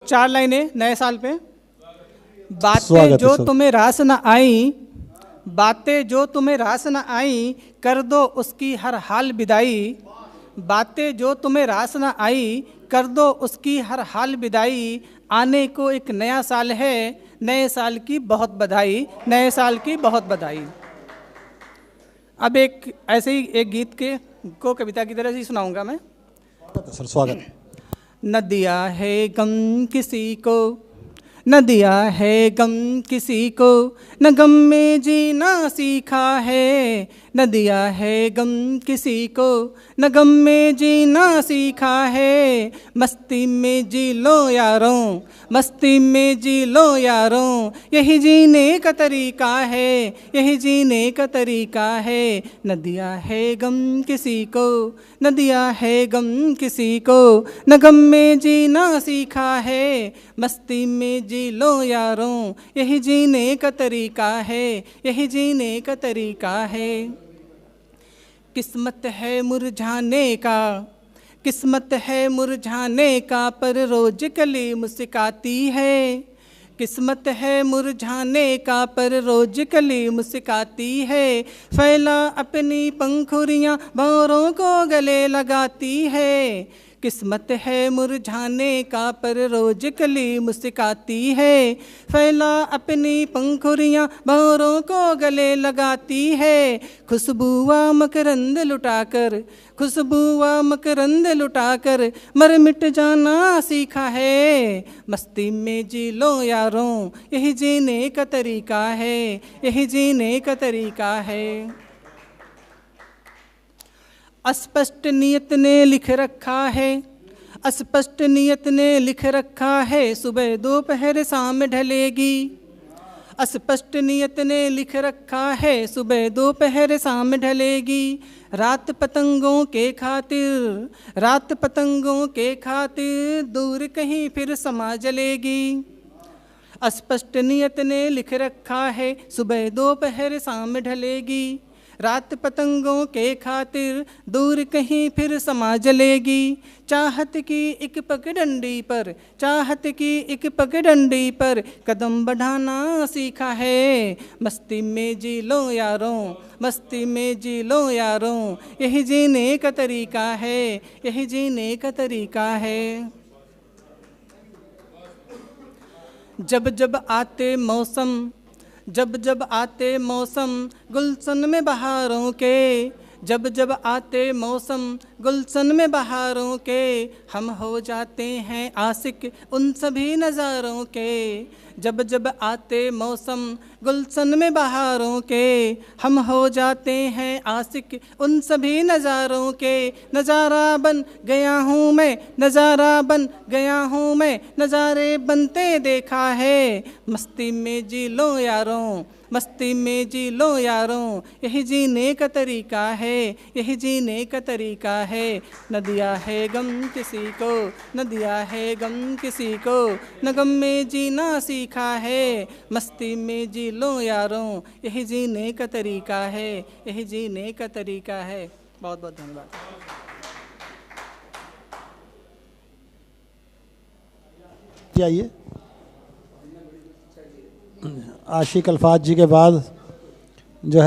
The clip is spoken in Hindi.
4 लाइनें नए साल पे। बातें जो तुम्हें रास न आई, बातें जो तुम्हें रास न आई, कर दो उसकी हर हाल विदाई। बातें जो तुम्हें रास न आई, कर दो उसकी हर हाल विदाई। आने को एक नया साल है, नए साल की बहुत बधाई, नए साल की बहुत बधाई। अब एक ऐसे ही एक गीत को कविता की तरह से सुनाऊंगा मैं। सर स्वागत। न दिया है गम किसी को, न दिया है गम किसी को, न गम में जीना सीखा है। न दिया है गम किसी को, न गम में जीना सीखा है। मस्ती में जी लो यारों, मस्ती में जी लो यारों, यही जीने का तरीका है, यही जीने का तरीका है। न दिया है गम किसी को, न दिया है गम किसी को, न गम में जीना सीखा है। मस्ती में जी लो यारों, यही जीने का तरीका है, यही जीने का तरीका है। किस्मत है मुरझाने का, किस्मत है मुरझाने का, पर रोज कली मुस्काती है। किस्मत है मुरझाने का, पर रोज कली मुस्काती है। फैला अपनी पंखुड़ियाँ भंवरों को गले लगाती है। किस्मत है मुरझाने का, पर रोज कली मुस्काती है। फैला अपनी पंखुड़ियाँ भंवरों को गले लगाती है। खुशबुआ मकरंद लुटाकर, खुशबुआ मकरंद लुटाकर, मर मिट जाना सीखा है। मस्ती में जी लो यारों, यही जीने का तरीका है, यही जीने का तरीका है। अस्पष्ट नियत ने लिख रखा है, अस्पष्ट नियत ने लिख रखा है, सुबह दोपहर शाम ढलेगी। अस्पष्ट नियत ने लिख रखा है, सुबह दोपहर शाम ढलेगी। रात पतंगों के खातिर, रात पतंगों के खातिर, दूर कहीं फिर समा जलेगी। अस्पष्ट नियत ने लिख रखा है, सुबह दोपहर शाम ढलेगी। रात पतंगों के खातिर, दूर कहीं फिर समा जलेगी। चाहत की एक पगडंडी पर, चाहत की एक पगडंडी पर, कदम बढ़ाना सीखा है। मस्ती में जी लो यारों, मस्ती में जी लो यारों, यही जीने का तरीका है, यही जीने का तरीका है। जब जब आते मौसम, जब जब आते मौसम, गुलशन में बहारों के, जब जब आते मौसम, गुलशन में बहारों के, हम हो जाते हैं आशिक उन सभी नज़ारों के। जब जब आते मौसम, गुलशन में बहारों के, हम हो जाते हैं आशिक उन सभी नज़ारों के। नज़ारा बन गया हूँ मैं, नज़ारा बन गया हूँ मैं, नज़ारे बनते देखा है। मस्ती में जी लो यारों, मस्ती में जी लो यारों, यही जीने का तरीका है, यही जीने का तरीका है। न दिया है गम किसी को, न दिया है गम किसी को, न गम में जीना सीखा है। मस्ती में जी लो यारों, यही जीने का तरीका है, यही जीने का तरीका है। बहुत बहुत धन्यवाद। आइए, आशिक अल्फाज जी के बाद जो है